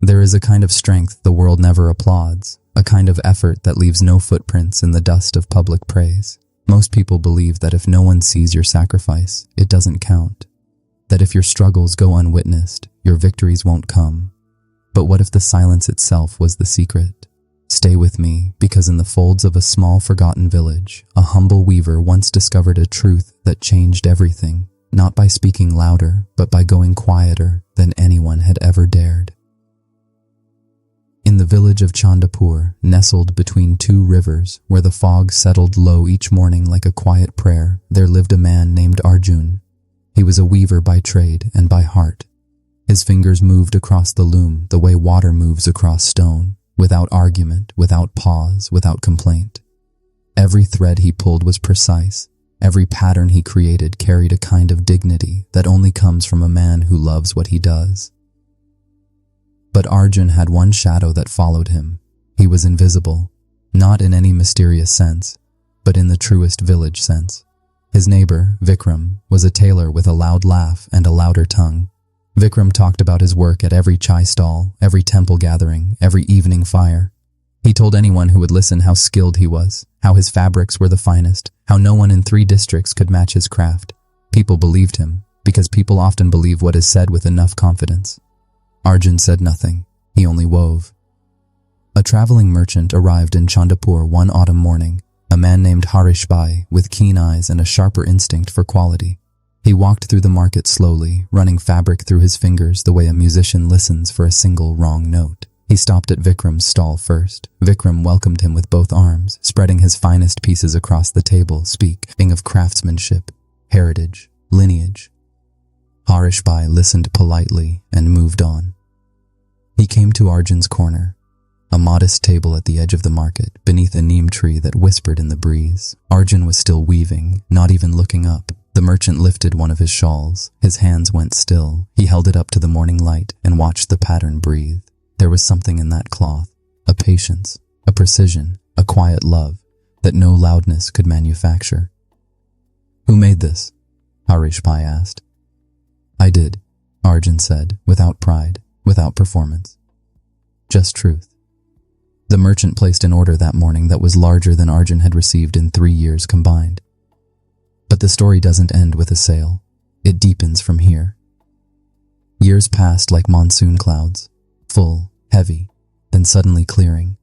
There is a kind of strength the world never applauds, a kind of effort that leaves no footprints in the dust of public praise. Most people believe that if no one sees your sacrifice, it doesn't count. That if your struggles go unwitnessed, your victories won't come. But what if the silence itself was the secret? Stay with me, because in the folds of a small forgotten village, a humble weaver once discovered a truth that changed everything, not by speaking louder, but by going quieter than anyone had ever dared. In the village of Chandapur, nestled between two rivers, where the fog settled low each morning like a quiet prayer, there lived a man named Arjun. He was a weaver by trade and by heart. His fingers moved across the loom the way water moves across stone, without argument, without pause, without complaint. Every thread he pulled was precise. Every pattern he created carried a kind of dignity that only comes from a man who loves what he does. But Arjun had one shadow that followed him. He was invisible, not in any mysterious sense, but in the truest village sense. His neighbor, Vikram, was a tailor with a loud laugh and a louder tongue. Vikram talked about his work at every chai stall, every temple gathering, every evening fire. He told anyone who would listen how skilled he was, how his fabrics were the finest, how no one in 3 districts could match his craft. People believed him, because people often believe what is said with enough confidence. Arjun said nothing. He only wove. A traveling merchant arrived in Chandapur one autumn morning, a man named Harish Bai, with keen eyes and a sharper instinct for quality. He walked through the market slowly, running fabric through his fingers the way a musician listens for a single wrong note. He stopped at Vikram's stall first. Vikram welcomed him with both arms, spreading his finest pieces across the table, speaking of craftsmanship, heritage, lineage. Harish Bai listened politely and moved on. He came to Arjun's corner, a modest table at the edge of the market, beneath a neem tree that whispered in the breeze. Arjun was still weaving, not even looking up. The merchant lifted one of his shawls. His hands went still. He held it up to the morning light and watched the pattern breathe. There was something in that cloth, a patience, a precision, a quiet love that no loudness could manufacture. "Who made this?" Harish Bai asked. "I did," Arjun said, without pride, without performance. Just truth. The merchant placed an order that morning that was larger than Arjun had received in 3 years combined. But the story doesn't end with a sale. It deepens from here. Years passed like monsoon clouds, full, heavy, then suddenly clearing.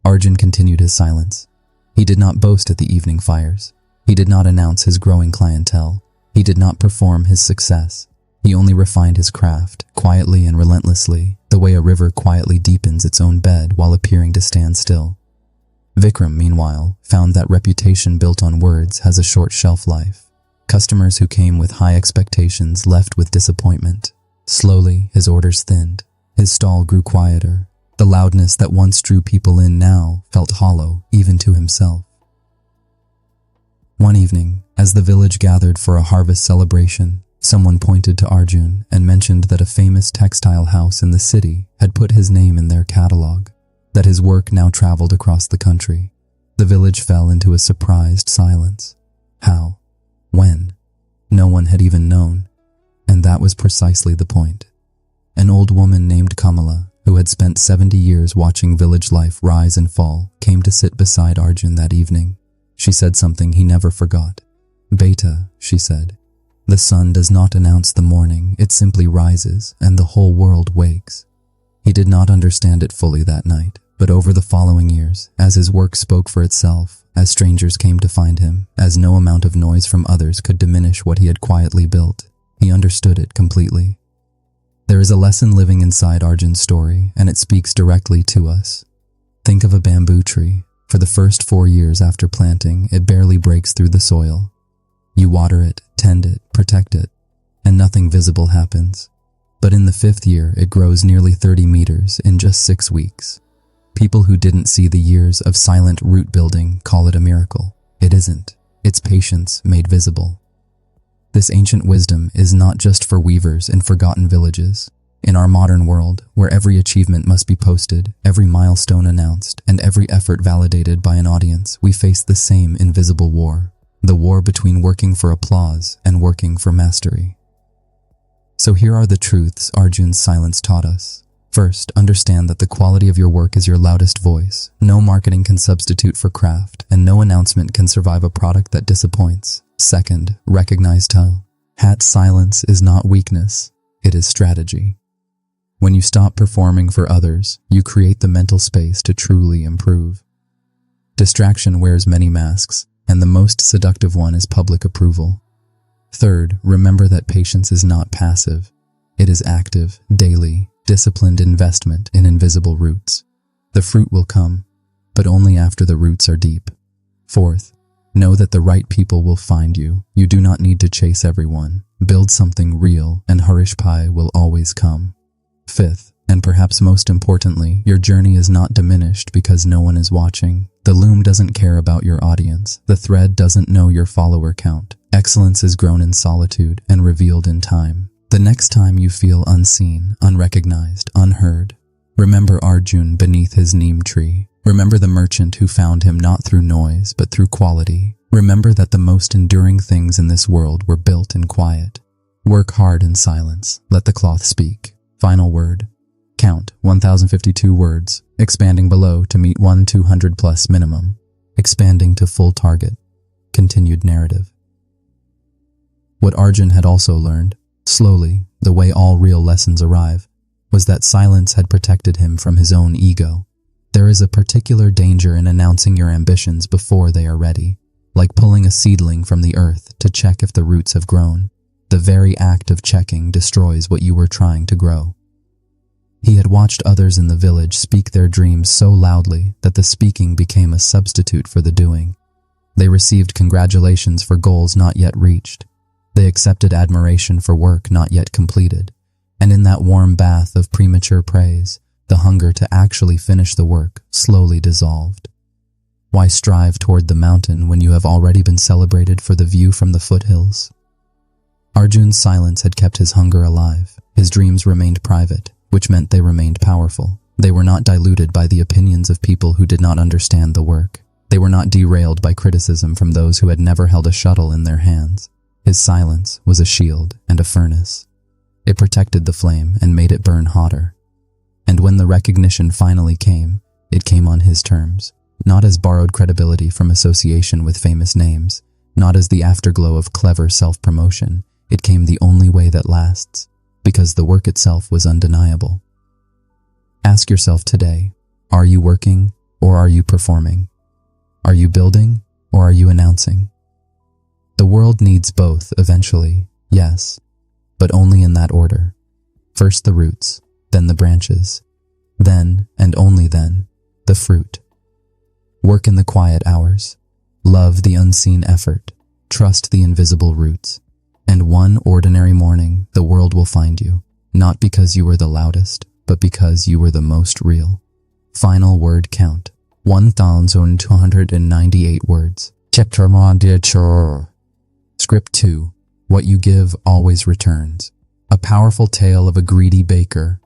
Arjun continued his silence. He did not boast at the evening fires. He did not announce his growing clientele. He did not perform his success. He only refined his craft, quietly and relentlessly, the way a river quietly deepens its own bed while appearing to stand still. Vikram, meanwhile, found that reputation built on words has a short shelf life. Customers who came with high expectations left with disappointment. Slowly, his orders thinned. His stall grew quieter. The loudness that once drew people in now felt hollow, even to himself. One evening, as the village gathered for a harvest celebration, someone pointed to Arjun and mentioned that a famous textile house in the city had put his name in their catalog, that his work now traveled across the country. The village fell into a surprised silence. How? When? No one had even known. And that was precisely the point. An old woman named Kamala, who had spent 70 years watching village life rise and fall, came to sit beside Arjun that evening. She said something he never forgot. "Beta," she said, "the sun does not announce the morning, it simply rises, and the whole world wakes." He did not understand it fully that night, but over the following years, as his work spoke for itself, as strangers came to find him, as no amount of noise from others could diminish what he had quietly built, he understood it completely. There is a lesson living inside Arjun's story, and it speaks directly to us. Think of a bamboo tree. For the first 4 years after planting, it barely breaks through the soil. You water it, tend it, protect it, and nothing visible happens. But in the 5th year, it grows nearly 30 meters in just 6 weeks. People who didn't see the years of silent root building call it a miracle. It isn't. It's patience made visible. This ancient wisdom is not just for weavers in forgotten villages. In our modern world, where every achievement must be posted, every milestone announced, and every effort validated by an audience, we face the same invisible war. The war between working for applause and working for mastery. So here are the truths Arjun's silence taught us. First, understand that the quality of your work is your loudest voice. No marketing can substitute for craft, and no announcement can survive a product that disappoints. Second, recognize tone. Silence is not weakness, it is strategy. When you stop performing for others, you create the mental space to truly improve. Distraction wears many masks, and the most seductive one is public approval. Third, remember that patience is not passive. It is active, daily, disciplined investment in invisible roots. The fruit will come, but only after the roots are deep. Fourth, know that the right people will find you. You do not need to chase everyone. Build something real, and Harish Pai will always come. Fifth, and perhaps most importantly, your journey is not diminished because no one is watching. The loom doesn't care about your audience. The thread doesn't know your follower count. Excellence is grown in solitude and revealed in time. The next time you feel unseen, unrecognized, unheard, remember Arjun beneath his neem tree. Remember the merchant who found him not through noise, but through quality. Remember that the most enduring things in this world were built in quiet. Work hard in silence. Let the cloth speak. Final word. Count 1052 words, expanding below to meet 200 plus minimum. Expanding to full target. Continued narrative. What Arjun had also learned, slowly, the way all real lessons arrive, was that silence had protected him from his own ego. There is a particular danger in announcing your ambitions before they are ready, like pulling a seedling from the earth to check if the roots have grown. The very act of checking destroys what you were trying to grow. He had watched others in the village speak their dreams so loudly that the speaking became a substitute for the doing. They received congratulations for goals not yet reached. They accepted admiration for work not yet completed. And in that warm bath of premature praise, the hunger to actually finish the work slowly dissolved. Why strive toward the mountain when you have already been celebrated for the view from the foothills? Arjun's silence had kept his hunger alive. His dreams remained private, which meant they remained powerful. They were not diluted by the opinions of people who did not understand the work. They were not derailed by criticism from those who had never held a shuttle in their hands. His silence was a shield and a furnace. It protected the flame and made it burn hotter. And when the recognition finally came, it came on his terms, not as borrowed credibility from association with famous names, not as the afterglow of clever self-promotion. It came the only way that lasts, because the work itself was undeniable. Ask yourself today, are you working or are you performing? Are you building or are you announcing? The world needs both eventually, yes, but only in that order. First the roots, then the branches, then, and only then, the fruit. Work in the quiet hours. Love the unseen effort. Trust the invisible roots. And one ordinary morning, the world will find you, not because you were the loudest, but because you were the most real. Final word count, 1,298 words. Script 2. What you give always returns. A powerful tale of a greedy baker.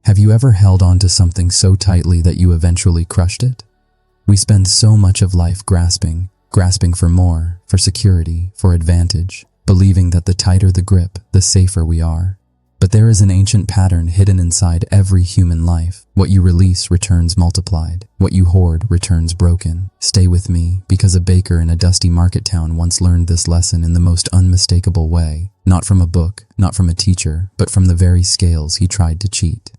Have you ever held on to something so tightly that you eventually crushed it? We spend so much of life grasping for more, for security, for advantage, believing that the tighter the grip, the safer we are. But there is an ancient pattern hidden inside every human life. What you release returns multiplied. What you hoard returns broken. Stay with me, because a baker in a dusty market town once learned this lesson in the most unmistakable way. Not from a book, not from a teacher, but from the very scales he tried to cheat.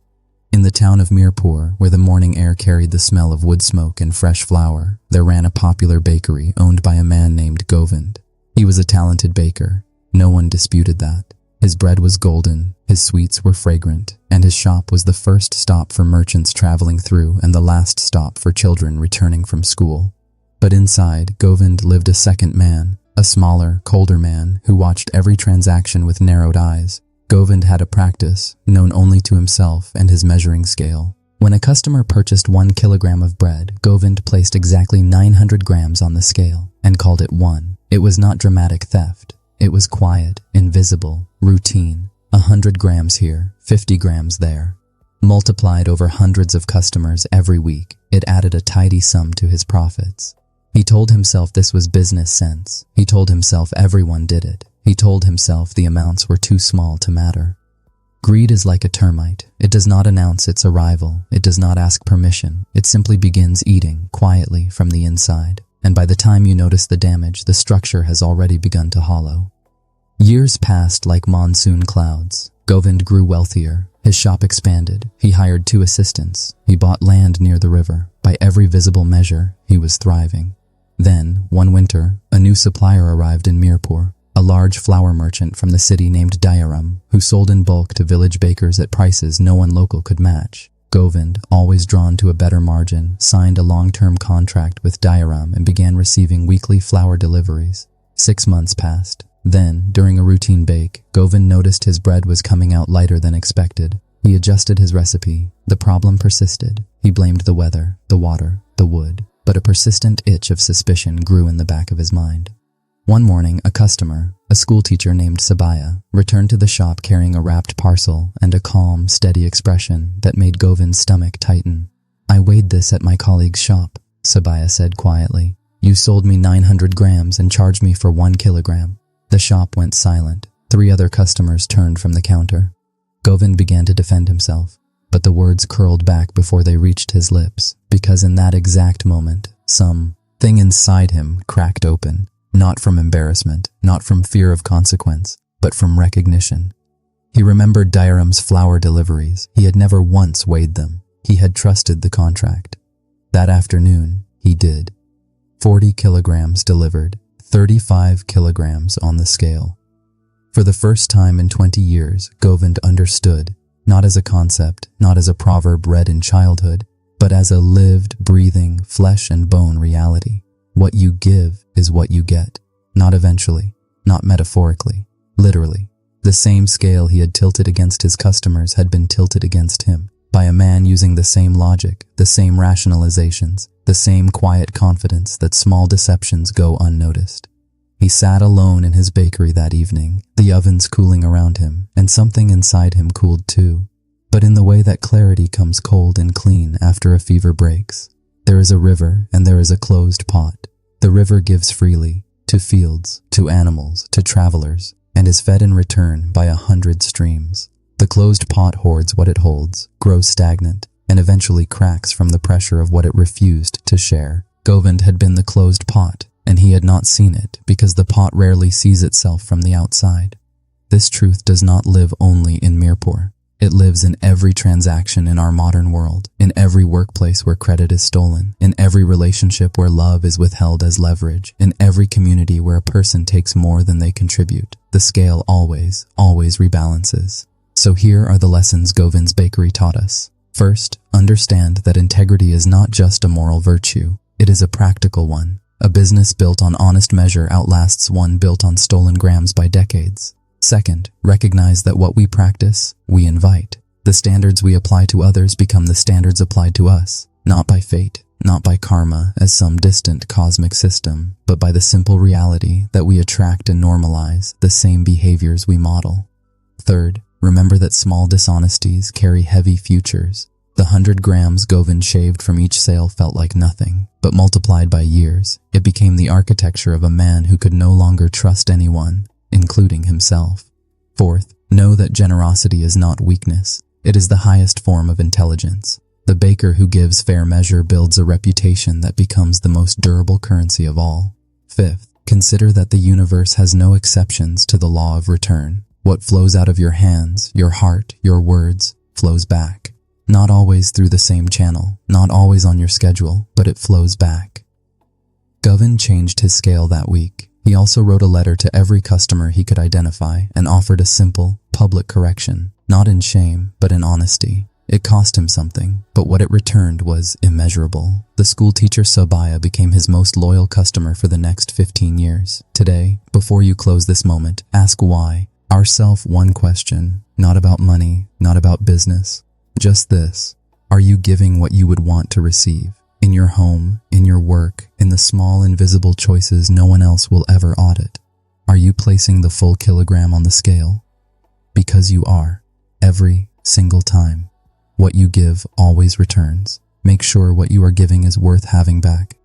In the town of Mirpur, where the morning air carried the smell of wood smoke and fresh flour, there ran a popular bakery owned by a man named Govind. He was a talented baker. No one disputed that. His bread was golden, his sweets were fragrant, and his shop was the first stop for merchants traveling through and the last stop for children returning from school. But inside, Govind lived a second man, a smaller, colder man who watched every transaction with narrowed eyes. Govind had a practice, known only to himself and his measuring scale. When a customer purchased 1 kilogram of bread, Govind placed exactly 900 grams on the scale and called it 1. It was not dramatic theft. It was quiet, invisible, routine. 100 grams here, 50 grams there. Multiplied over hundreds of customers every week, it added a tidy sum to his profits. He told himself this was business sense. He told himself everyone did it. He told himself the amounts were too small to matter. Greed is like a termite. It does not announce its arrival. It does not ask permission. It simply begins eating quietly from the inside. And by the time you notice the damage, the structure has already begun to hollow. Years passed like monsoon clouds. Govind grew wealthier. His shop expanded. He hired 2 assistants. He bought land near the river. By every visible measure, he was thriving. Then, one winter, a new supplier arrived in Mirpur, a large flour merchant from the city named Diaram, who sold in bulk to village bakers at prices no one local could match. Govind, always drawn to a better margin, signed a long-term contract with Diaram and began receiving weekly flour deliveries. 6 months passed. Then, during a routine bake, Govind noticed his bread was coming out lighter than expected. He adjusted his recipe. The problem persisted. He blamed the weather, the water, the wood. But a persistent itch of suspicion grew in the back of his mind. One morning, a customer, a schoolteacher named Sabaya, returned to the shop carrying a wrapped parcel and a calm, steady expression that made Govind's stomach tighten. "I weighed this at my colleague's shop," Sabaya said quietly. "You sold me 900 grams and charged me for 1 kilogram. The shop went silent. 3 other customers turned from the counter. Govind began to defend himself, but the words curled back before they reached his lips, because in that exact moment, something inside him cracked open, not from embarrassment, not from fear of consequence, but from recognition. He remembered Diaram's flour deliveries. He had never once weighed them. He had trusted the contract. That afternoon, he did. 40 kilograms delivered, 35 kilograms on the scale. For the first time in 20 years, Govind understood, not as a concept, not as a proverb read in childhood, but as a lived, breathing, flesh and bone reality. What you give is what you get. Not eventually, not metaphorically, literally. The same scale he had tilted against his customers had been tilted against him, by a man using the same logic, the same rationalizations, the same quiet confidence that small deceptions go unnoticed. He sat alone in his bakery that evening, the ovens cooling around him, and something inside him cooled too. But in the way that clarity comes cold and clean after a fever breaks. There is a river and there is a closed pot. The river gives freely, to fields, to animals, to travelers, and is fed in return by 100 streams. The closed pot hoards what it holds, grows stagnant, and eventually cracks from the pressure of what it refused to share. Govind had been the closed pot, and he had not seen it because the pot rarely sees itself from the outside. This truth does not live only in Mirpur. It lives in every transaction in our modern world, in every workplace where credit is stolen, in every relationship where love is withheld as leverage, in every community where a person takes more than they contribute. The scale always rebalances. So here are the lessons Govind's bakery taught us. First, understand that integrity is not just a moral virtue. It is a practical one. A business built on honest measure outlasts one built on stolen grams by decades. Second, recognize that what we practice, we invite. The standards we apply to others become the standards applied to us, not by fate, not by karma as some distant cosmic system, but by the simple reality that we attract and normalize the same behaviors we model. Third, remember that small dishonesties carry heavy futures. The 100 grams Govind shaved from each sale felt like nothing, but multiplied by years, it became the architecture of a man who could no longer trust anyone, including himself. Fourth, know that generosity is not weakness. It is the highest form of intelligence. The baker who gives fair measure builds a reputation that becomes the most durable currency of all. Fifth, consider that the universe has no exceptions to the law of return. What flows out of your hands, your heart, your words, flows back. Not always through the same channel, not always on your schedule, but it flows back. Govind changed his scale that week. He also wrote a letter to every customer he could identify and offered a simple, public correction, not in shame, but in honesty. It cost him something, but what it returned was immeasurable. The schoolteacher Sabaya became his most loyal customer for the next 15 years. Today, before you close this moment, ask why. Ourself one question, not about money, not about business. Just this: are you giving what you would want to receive? In your home, in your work, in the small invisible choices no one else will ever audit. Are you placing the full kilogram on the scale? Because you are, every single time. What you give always returns. Make sure what you are giving is worth having back.